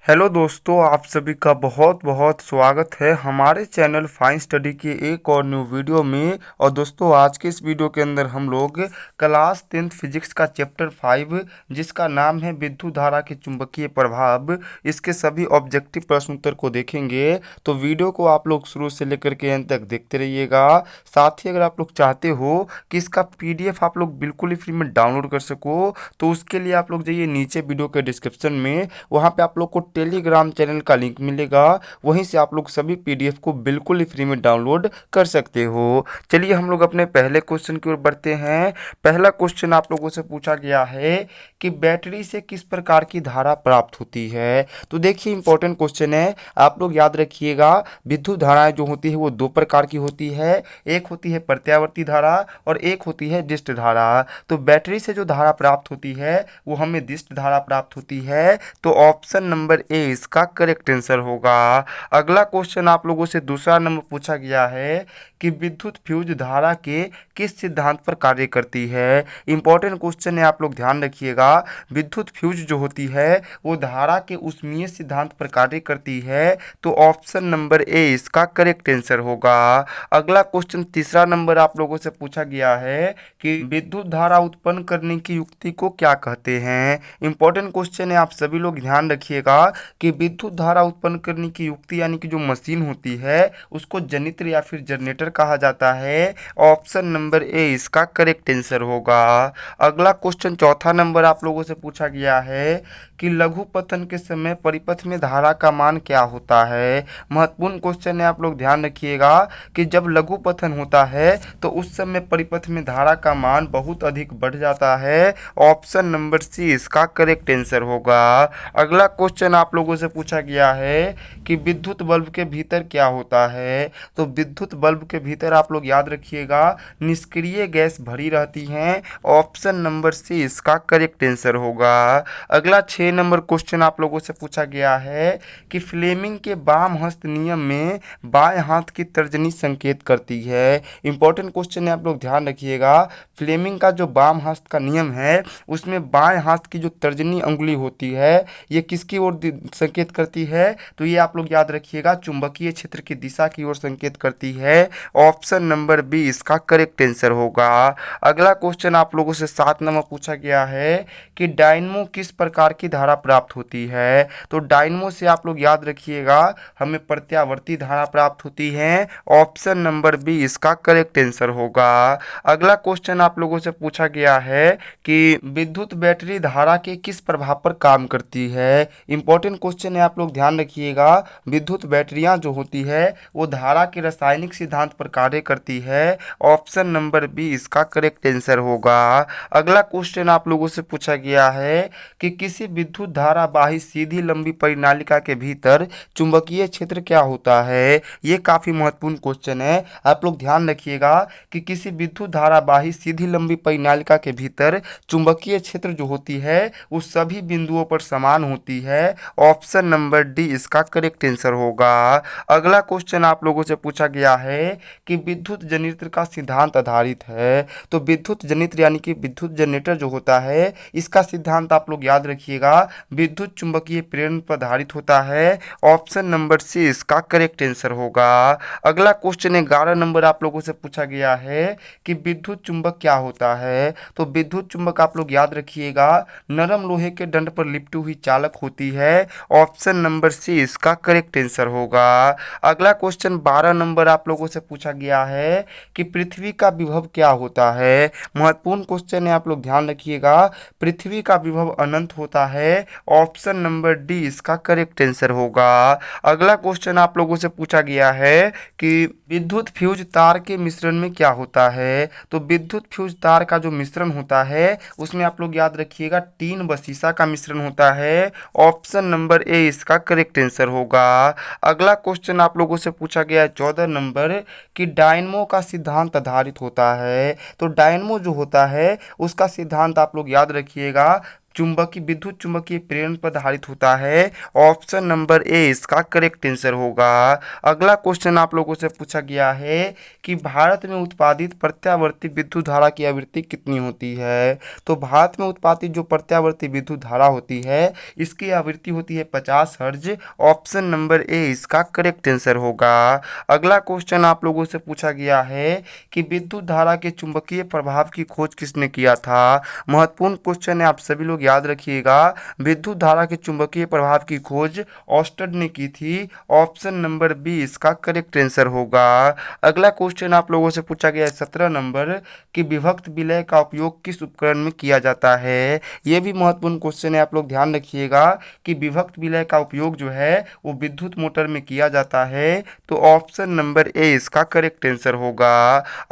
Hello दोस्तों, आप सभी का बहुत बहुत स्वागत है हमारे चैनल फाइन स्टडी के एक और न्यू वीडियो में। और दोस्तों, आज के इस वीडियो के अंदर हम लोग क्लास 10th फिजिक्स का चैप्टर 5 जिसका नाम है विद्युत धारा के चुंबकीय प्रभाव, इसके सभी ऑब्जेक्टिव प्रश्न उत्तर को देखेंगे। तो वीडियो को आप लोग शुरू से लेकर के अंत तक देखते रहिएगा। साथ ही अगर आप लोग चाहते हो कि इसका PDF आप लोग बिल्कुल ही फ्री में डाउनलोड कर सको, तो उसके लिए आप लोग जाइए नीचे वीडियो के डिस्क्रिप्शन में, वहाँ पे आप लोग को टेलीग्राम चैनल का लिंक मिलेगा। वहीं से आप लोग सभी PDF को बिल्कुल ही फ्री में डाउनलोड कर सकते हो। चलिए हम लोग अपने पहले क्वेश्चन की ओर बढ़ते हैं। पहला क्वेश्चन आप लोगों से पूछा गया है कि बैटरी से किस प्रकार की धारा प्राप्त होती है। तो देखिए, इंपॉर्टेंट क्वेश्चन है, आप लोग याद रखिएगा। विद्युत धाराएं जो होती है वो दो प्रकार की होती है, एक होती है प्रत्यावर्ती धारा और एक होती है दिष्ट धारा। तो बैटरी से जो धारा प्राप्त होती है वो हमें दिष्ट धारा प्राप्त होती है। तो ऑप्शन नंबर ए इसका करेक्ट आंसर होगा। अगला क्वेश्चन आप लोगों से दूसरा नंबर पूछा गया है कि विद्युत फ्यूज धारा के किस सिद्धांत पर कार्य करती है। इंपॉर्टेंट क्वेश्चन है, आप लोग ध्यान रखिएगा। विद्युत फ्यूज जो होती है वो धारा के ऊष्मीय सिद्धांत पर कार्य करती है। तो ऑप्शन नंबर ए इसका करेक्ट आंसर होगा। अगला क्वेश्चन तीसरा नंबर आप लोगों से पूछा गया है कि विद्युत धारा उत्पन्न करने की युक्ति को क्या कहते हैं। इंपॉर्टेंट क्वेश्चन है, आप सभी लोग ध्यान रखिएगा कि विद्युत धारा उत्पन्न करने की युक्ति यानी कि जो मशीन होती है उसको जनित्र या फिर जनरेटर कहा जाता है। ऑप्शन नंबर ए इसका करेक्ट आंसर होगा। अगला क्वेश्चन चौथा नंबर आप लोगों से पूछा गया है कि लघु पतन के समय परिपथ में धारा का मान क्या होता है। महत्वपूर्ण क्वेश्चन है, आप लोग ध्यान रखिएगा कि जब लघु पतन होता है तो उस समय परिपथ में धारा का मान बहुत अधिक बढ़ जाता है। ऑप्शन नंबर सी इसका करेक्ट आंसर होगा। अगला क्वेश्चन आप लोगों से पूछा गया है कि विद्युत बल्ब के भीतर क्या होता है। तो विद्युत बल्ब के भीतर आप लोग याद रखिएगा निष्क्रिय गैस भरी रहती हैं। ऑप्शन नंबर सी इसका करेक्ट आंसर होगा। अगला 6 नंबर क्वेश्चन आप लोगों से पूछा गया है कि फ्लेमिंग के वाम हस्त नियम में बाएं हाथ की तर्जनी संकेत करती है। इंपॉर्टेंट क्वेश्चन है, आप लोग ध्यान रखिएगा। फ्लेमिंग का जो वाम हस्त का नियम है उसमें बाएं हाथ की जो तर्जनी अंगुली होती है ये किसकी ओर संकेत करती है। तो ये आप लोग याद रखिएगा चुंबकीय क्षेत्र की दिशा की ओर संकेत करती है। ऑप्शन नंबर बी इसका करेक्ट आंसर होगा। अगला क्वेश्चन आप लोगों से 7 नंबर पूछा गया है कि डायनमो किस प्रकार की धारा प्राप्त होती है। तो डायनमो से आप लोग याद रखिएगा हमें प्रत्यावर्ती धारा प्राप्त होती है। ऑप्शन नंबर बी इसका करेक्ट आंसर होगा। अगला क्वेश्चन आप लोगों से पूछा गया है कि विद्युत बैटरी धारा के किस प्रभाव पर काम करती है। इंपॉर्टेंट क्वेश्चन है, आप लोग ध्यान रखिएगा। विद्युत बैटरियां जो होती है वो धारा के रासायनिक सिद्धांत पर कार्य करती है। ऑप्शन नंबर बी इसका करेक्ट आंसर होगा। अगला क्वेश्चन आप लोगों से पूछा गया है कि किसी विद्युत धारा वाही सीधी लंबी परिनालिका के भीतर चुंबकीय क्षेत्र क्या होता है। ये काफी महत्वपूर्ण क्वेश्चन है, आप लोग ध्यान रखिएगा कि किसी विद्युत धारा वाही सीधी लंबी परिनालिका के भीतर चुंबकीय क्षेत्र जो होती है वो सभी बिंदुओं पर समान होती है। ऑप्शन नंबर डी इसका करेक्ट आंसर होगा। अगला क्वेश्चन आप लोगों से पूछा गया है कि विद्युत जनित्र का सिद्धांत आधारित है। तो विद्युत जनित्र यानी कि विद्युत जनरेटर जो होता है इसका सिद्धांत आप लोग याद रखिएगा विद्युत चुंबकीय प्रेरण पर आधारित होता है। ऑप्शन नंबर सी इसका करेक्ट आंसर होगा। अगला क्वेश्चन 11 नंबर आप लोगों से पूछा गया है कि विद्युत चुंबक क्या होता है। तो विद्युत चुंबक आप लोग याद रखिएगा नरम लोहे के दंड पर लिपटी हुई चालक होती है। ऑप्शन नंबर सी इसका करेक्ट आंसर होगा। अगला क्वेश्चन 12 नंबर आप लोगों से पूछा गया है कि पृथ्वी का विभव क्या होता है। महत्वपूर्ण क्वेश्चन है, आप लोग ध्यान रखिएगा। पृथ्वी का विभव अनंत होता है। ऑप्शन नंबर डी इसका करेक्ट आंसर होगा। अगला क्वेश्चन आप लोगों से पूछा गया है कि विद्युत फ्यूज तार के मिश्रण में क्या होता है। तो विद्युत फ्यूज तार का जो मिश्रण होता है उसमें आप लोग याद रखिएगा टीन व शीशा का मिश्रण होता है। ऑप्शन नंबर ए इसका करेक्ट आंसर होगा। अगला क्वेश्चन आप लोगों से पूछा गया है 14 नंबर कि डायनमो का सिद्धांत आधारित होता है। तो डायनमो जो होता है उसका सिद्धांत आप लोग याद रखिएगा चुंबकीय विद्युत चुंबकीय प्रेरण पर आधारित होता है। ऑप्शन नंबर ए इसका करेक्ट आंसर होगा। अगला क्वेश्चन आप लोगों से पूछा गया है कि भारत में उत्पादित प्रत्यावर्ती विद्युत धारा की आवृत्ति कितनी होती है। तो भारत में उत्पादित जो प्रत्यावर्ती विद्युत धारा होती है इसकी आवृत्ति होती है 50 हर्ज। ऑप्शन नंबर ए इसका करेक्ट आंसर होगा। अगला क्वेश्चन आप लोगों से पूछा गया है कि विद्युत धारा के चुंबकीय प्रभाव की खोज किसने किया था। महत्वपूर्ण क्वेश्चन है, आप सभी लोग याद रखिएगा। विद्युत धारा के चुंबकीय प्रभाव की खोज ऑस्टेड ने की थी। ऑप्शन नंबर बी इसका करेक्ट आंसर होगा। अगला क्वेश्चन आप लोगों से पूछा गया है 17 नंबर कि विभक्त विलय का उपयोग किस उपकरण में किया जाता है। यह भी महत्वपूर्ण क्वेश्चन है, आप लोग ध्यान रखिएगा कि विभक्त विलय का उपयोग जो है वो विद्युत मोटर में किया जाता है। तो ऑप्शन नंबर ए इसका करेक्ट आंसर होगा।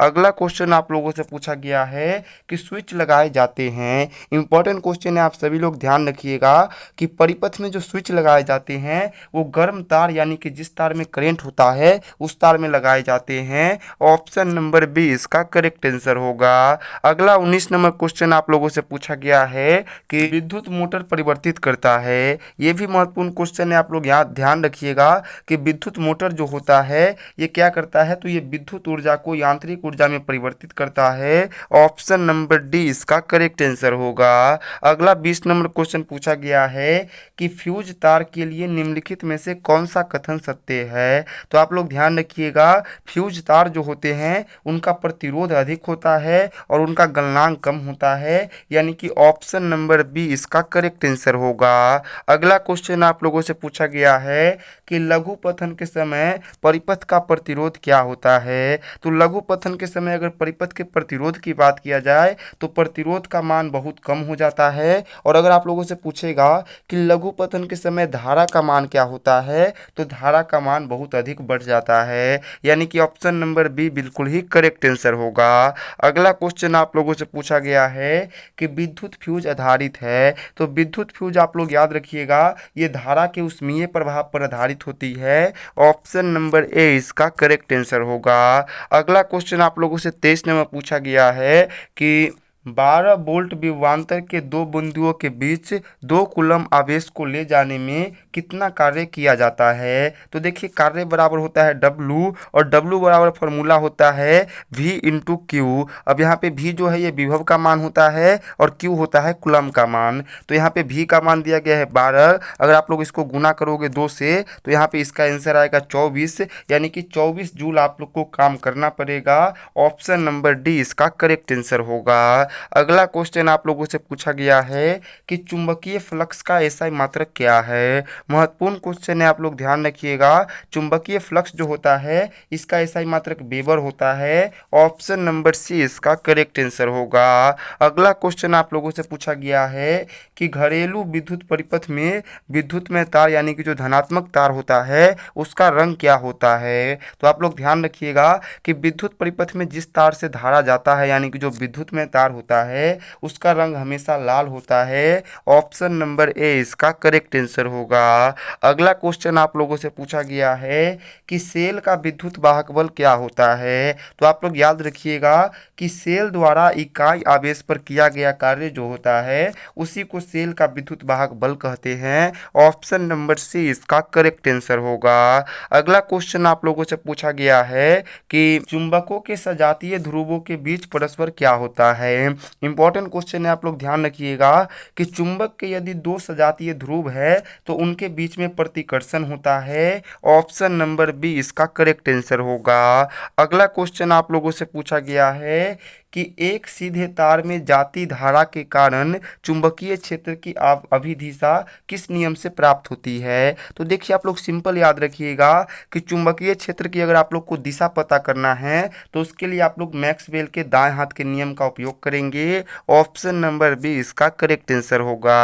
अगला क्वेश्चन आप लोगों से पूछा गया है कि स्विच लगाए जाते हैं। इंपॉर्टेंट क्वेश्चन है, आप सभी लोग ध्यान रखिएगा कि परिपथ में जो स्विच लगाए जाते हैं वो गर्म तार यानी कि जिस तार में करंट होता है उस तार में लगाए जाते हैं। ऑप्शन नंबर बी इसका करेक्ट आंसर होगा। अगला 19 नंबर क्वेश्चन आप लोगों से पूछा गया है कि विद्युत मोटर परिवर्तित करता है। ये भी महत्वपूर्ण क्वेश्चन है, आप लोग यहाँ ध्यान रखिएगा कि विद्युत मोटर जो होता है ये क्या करता है, तो ये विद्युत ऊर्जा को यांत्रिक ऊर्जा में परिवर्तित करता है। ऑप्शन नंबर डी इसका करेक्ट आंसर होगा। अगला 20 नंबर क्वेश्चन पूछा गया है कि फ्यूज तार के लिए निम्नलिखित में से कौन सा कथन सत्य है। तो आप लोग ध्यान रखिएगा, फ्यूज तार जो होते हैं उनका प्रतिरोध अधिक होता है और उनका गलनांक कम होता है, यानी कि ऑप्शन नंबर बी इसका करेक्ट आंसर होगा। अगला क्वेश्चन आप लोगों से पूछा गया है कि लघु पथन के समय परिपथ का प्रतिरोध क्या होता है। तो लघु पथन के समय अगर परिपथ के प्रतिरोध की बात किया जाए तो प्रतिरोध का मान बहुत कम हो जाता है। और अगर आप लोगों से पूछेगा कि लघु पथन के समय धारा का मान क्या होता है, तो धारा का मान बहुत अधिक बढ़ जाता है, यानी कि ऑप्शन नंबर बी बिल्कुल ही करेक्ट आंसर होगा। अगला क्वेश्चन आप लोगों से पूछा गया है कि विद्युत फ्यूज आधारित है। तो विद्युत फ्यूज आप लोग याद रखिएगा ये धारा के ऊष्मीय प्रभाव पर आधारित होती है। ऑप्शन नंबर ए इसका करेक्ट आंसर होगा। अगला क्वेश्चन आप लोगों से 23 नंबर पूछा गया है कि 12 वोल्ट विभवांतर के दो बिंदुओं के बीच 2 कूलम आवेश को ले जाने में कितना कार्य किया जाता है। तो देखिए कार्य बराबर होता है W और W बराबर फॉर्मूला होता है V इंटू क्यू। अब यहाँ पे V जो है ये विभव का मान होता है और Q होता है कूलम का मान। तो यहाँ पे V का मान दिया गया है 12, अगर आप लोग इसको गुना करोगे 2 से तो यहाँ पे इसका आंसर आएगा 24, यानी कि 24 जूल आप लोग को काम करना पड़ेगा। ऑप्शन नंबर डी इसका करेक्ट आंसर होगा। अगला क्वेश्चन आप लोगों से पूछा गया है कि चुंबकीय फ्लक्स का एसआई मात्रक क्या है। महत्वपूर्ण क्वेश्चन है, आप लोग ध्यान रखिएगा। चुंबकीय फ्लक्स जो होता है इसका एसआई मात्रक वेबर होता है। ऑप्शन नंबर सी इसका करेक्ट आंसर होगा। अगला क्वेश्चन आप लोगों से पूछा गया है कि घरेलू विद्युत परिपथ में विद्युत में तार यानी कि जो धनात्मक तार होता है उसका रंग क्या होता है। तो आप लोग ध्यान रखिएगा कि विद्युत परिपथ में जिस तार से धारा जाता है यानी कि जो विद्युत में तार होता है उसका रंग हमेशा लाल होता है। ऑप्शन नंबर ए इसका करेक्ट आंसर होगा। अगला क्वेश्चन आप लोगों से पूछा गया है कि सेल का विद्युत वाहक बल क्या होता है। तो आप लोग याद रखिएगा कि सेल द्वारा इकाई आवेश पर किया गया कार्य जो होता है उसी को सेल का विद्युत वाहक बल कहते हैं। ऑप्शन नंबर सी इसका करेक्ट आंसर होगा। अगला क्वेश्चन आप लोगों से पूछा गया है कि चुंबकों के सजातीय ध्रुवों के बीच परस्पर क्या होता है। इंपॉर्टेंट क्वेश्चन है, आप लोग ध्यान रखिएगा कि चुंबक के यदि 2 सजातीय ध्रुव है तो उनके बीच में प्रतिकर्षण होता है। ऑप्शन नंबर बी इसका करेक्ट आंसर होगा। अगला क्वेश्चन आप लोगों से पूछा गया है कि एक सीधे तार में जाती धारा के कारण चुंबकीय क्षेत्र की अभिदिशा किस नियम से प्राप्त होती है। तो देखिए आप लोग सिंपल याद रखिएगा कि चुंबकीय क्षेत्र की अगर आप लोग को दिशा पता करना है तो उसके लिए आप लोग मैक्सवेल के दाएं हाथ के नियम का उपयोग करेंगे। ऑप्शन नंबर बी इसका करेक्ट आंसर होगा।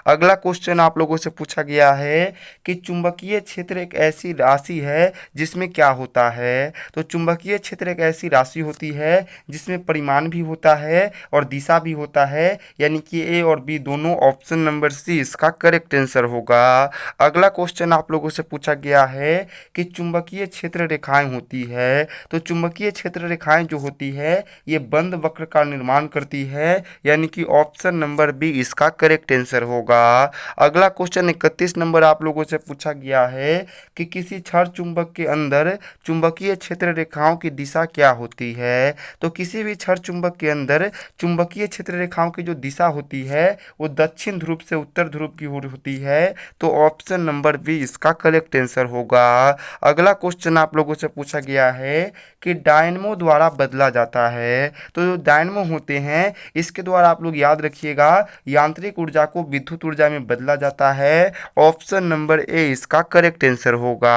अगला क्वेश्चन आप लोगों से पूछा गया है कि चुंबकीय क्षेत्र एक ऐसी राशि है जिसमें क्या होता है। तो चुंबकीय क्षेत्र एक ऐसी राशि होती है जिसमें परिमाण परिमाण भी होता है और दिशा भी होता है, यानी कि ए और बी दोनों। ऑप्शन नंबर सी इसका करेक्ट आंसर होगा। अगला क्वेश्चन आप लोगों से पूछा गया है कि चुंबकीय क्षेत्र रेखाएं होती है, तो चुंबकीय क्षेत्र रेखाएं जो होती है ये बंद वक्र का निर्माण करती है, यानी कि ऑप्शन नंबर बी इसका करेक्ट आंसर होगा। अगला क्वेश्चन 31 नंबर आप लोगों से पूछा गया है कि किसी क्षण चुंबक के अंदर चुंबकीय क्षेत्र रेखाओं की दिशा क्या होती है। तो किसी भी क्षण चुंबक के अंदर चुंबकीय क्षेत्र रेखाओं की जो दिशा होती है वो दक्षिण ध्रुव से उत्तर ध्रुव की ओर होती है, तो ऑप्शन नंबर बी इसका करेक्ट आंसर होगा। अगला क्वेश्चन आप लोगों से पूछा गया है कि डायनमो द्वारा बदला जाता है, तो जो डायनमो होते हैं इसके द्वारा आप लोग याद रखिएगा यांत्रिक ऊर्जा को विद्युत ऊर्जा में बदला जाता है। ऑप्शन नंबर ए इसका करेक्ट आंसर होगा।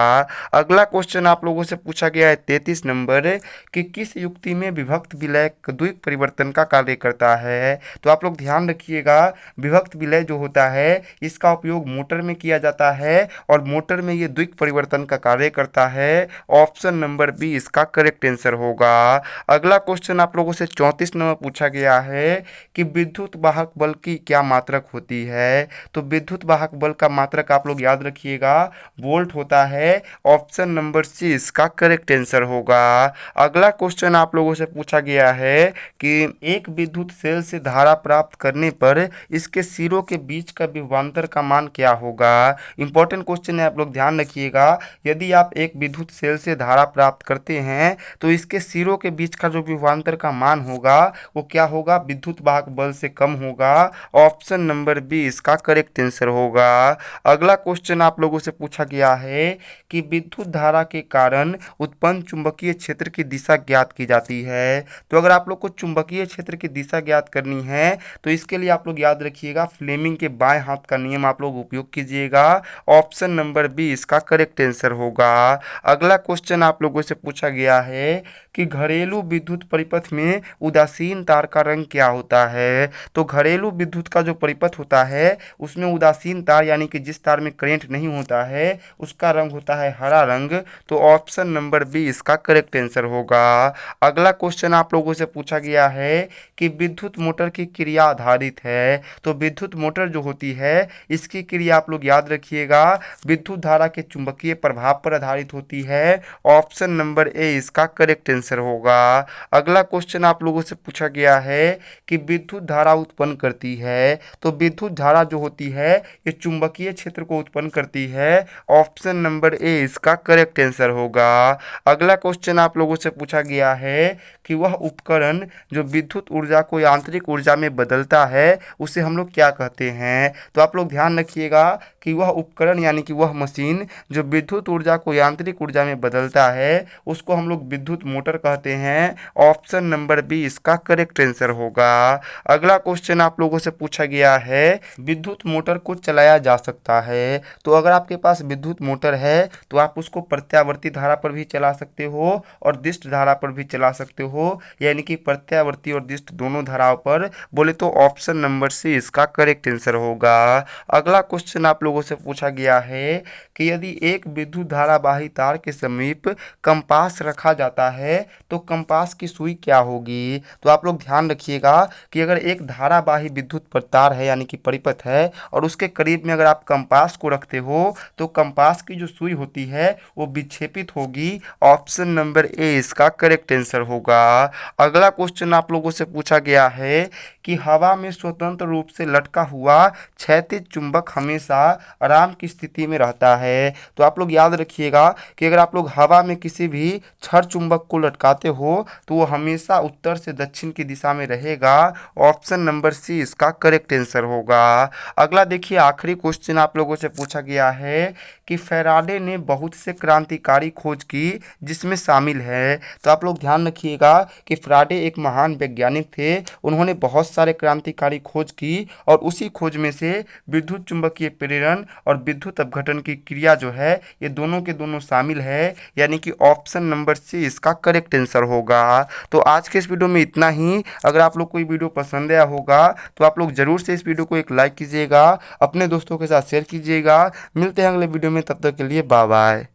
अगला क्वेश्चन आप लोगों से पूछा गया है 33 नंबर कि किस युक्ति में विभक्त विलय द्विक परिवर्तन का कार्य करता है। तो आप लोग ध्यान रखिएगा विभक्त विलय जो होता है इसका उपयोग मोटर में किया जाता है और मोटर में ये द्विक परिवर्तन का कार्य करता है। ऑप्शन नंबर बी इसका करेक्ट आंसर होगा। अगला क्वेश्चन आप लोगों से 34 नंबर पूछा गया है कि विद्युत वाहक बल की क्या मात्रक होती है। तो विद्युत वाहक बल का मात्रक आप लोग याद रखिएगा वोल्ट होता है। ऑप्शन नंबर सी इसका करेक्ट आंसर होगा। अगला क्वेश्चन आप लोगों से पूछा गया है कि एक विद्युत सेल से धारा प्राप्त करने पर इसके सिरों के बीच का विभवांतर का मान क्या होगा। इंपॉर्टेंट क्वेश्चन है, आप लोग ध्यान रखिएगा। यदि आप एक विद्युत सेल से धारा प्राप्त करते हैं तो इसके सिरों के बीच का जो विभवांतर का मान होगा वो क्या होगा, विद्युत वाहक बल से कम होगा। ऑप्शन नंबर बी इसका करेक्ट आंसर होगा। अगला क्वेश्चन आप लोगों से पूछा गया है कि विद्युत धारा के कारण उत्पन्न चुंबकीय क्षेत्र की दिशा ज्ञात की जाती है। तो अगर आप लोग को चुंबकीय क्षेत्र की दिशा ज्ञात करनी है तो इसके लिए आप लोग याद रखिएगा फ्लेमिंग के बाएं हाथ का नियम आप लोग उपयोग कीजिएगा। ऑप्शन नंबर बी इसका करेक्ट आंसर होगा। अगला क्वेश्चन आप लोगों से पूछा गया है कि घरेलू विद्युत परिपथ में उदासीन तार का रंग क्या होता है। तो घरेलू विद्युत का जो परिपथ होता है उसमें उदासीन तार यानी कि जिस तार में करंट नहीं होता है उसका रंग होता है हरा रंग। तो ऑप्शन नंबर बी इसका करेक्ट आंसर होगा। अगला क्वेश्चन आप लोगों से पूछा गया है कि विद्युत मोटर की क्रिया आधारित है। तो विद्युत मोटर जो होती है इसकी क्रिया आप लोग याद रखिएगा विद्युत धारा के चुंबकीय प्रभाव पर आधारित होती है। ऑप्शन नंबर ए इसका करेक्ट आंसर होगा। अगला क्वेश्चन आप लोगों से पूछा गया है कि विद्युत धारा उत्पन्न करती है। तो विद्युत धारा जो होती है ये चुंबकीय क्षेत्र को उत्पन्न करती है। ऑप्शन नंबर ए इसका करेक्ट आंसर होगा। अगला क्वेश्चन आप लोगों से पूछा गया है कि वह उपकरण जो विद्युत ऊर्जा को यांत्रिक ऊर्जा में बदलता है उसे हम लोग क्या कहते हैं। तो आप लोग ध्यान रखिएगा कि वह उपकरण यानी कि वह मशीन जो विद्युत ऊर्जा को यांत्रिक ऊर्जा में बदलता है उसको हम लोग विद्युत मोटर कहते हैं। ऑप्शन नंबर बी इसका करेक्ट आंसर होगा। अगला क्वेश्चन आप लोगों से पूछा गया है विद्युत मोटर को चलाया जा सकता है। तो अगर आपके पास विद्युत मोटर है तो आप उसको प्रत्यावर्ती धारा पर भी चला सकते हो और दिष्ट धारा पर भी चला सकते हो, यानी कि प्रत्यावर्ती और दिष्ट दोनों धाराओं पर बोले तो ऑप्शन नंबर सी इसका करेक्ट आंसर होगा। अगला क्वेश्चन आप लोगों से पूछा गया है कि यदि एक विद्युत धारावाही तार के समीप कंपास रखा जाता है तो कंपास की सुई क्या होगी। तो आप लोग ध्यान रखिएगा कि अगर एक धारावाही विद्युत तार है यानी कि परिपथ है और उसके करीब में अगर आप कंपास को रखते हो तो कंपास की जो सुई होती है वो विक्षेपित होगी। ऑप्शन नंबर ए इसका करेक्ट आंसर होगा। अगला क्वेश्चन आप लोगों से पूछा गया है कि हवा में स्वतंत्र रूप से लटका हुआ क्षैतिज चुंबक हमेशा आराम की स्थिति में रहता है। तो आप लोग याद रखिएगा कि अगर आप लोग हवा में किसी भी क्षण चुंबक को लटकाते हो तो वो हमेशा उत्तर से दक्षिण की दिशा में रहेगा। ऑप्शन नंबर सी इसका करेक्ट आंसर होगा। अगला देखिए आखिरी क्वेश्चन आप लोगों से पूछा गया है कि फैराडे ने बहुत से क्रांतिकारी खोज की जिसमें शामिल है। तो आप लोग ध्यान रखिएगा कि फैराडे एक महान वैज्ञानिक थे, उन्होंने बहुत सारे क्रांतिकारी खोज की और उसी खोज में से विद्युत चुंबकीय प्रेरण और विद्युत अपघटन की क्रिया जो है ये दोनों के दोनों शामिल है, यानी कि ऑप्शन नंबर सी इसका करेक्ट आंसर होगा। तो आज के इस वीडियो में इतना ही। अगर आप लोग को ये वीडियो पसंद आया होगा तो आप लोग जरूर से इस वीडियो को एक लाइक कीजिएगा, अपने दोस्तों के साथ शेयर कीजिएगा। मिलते हैं अगले वीडियो में, तब तक के लिए बाय बाय।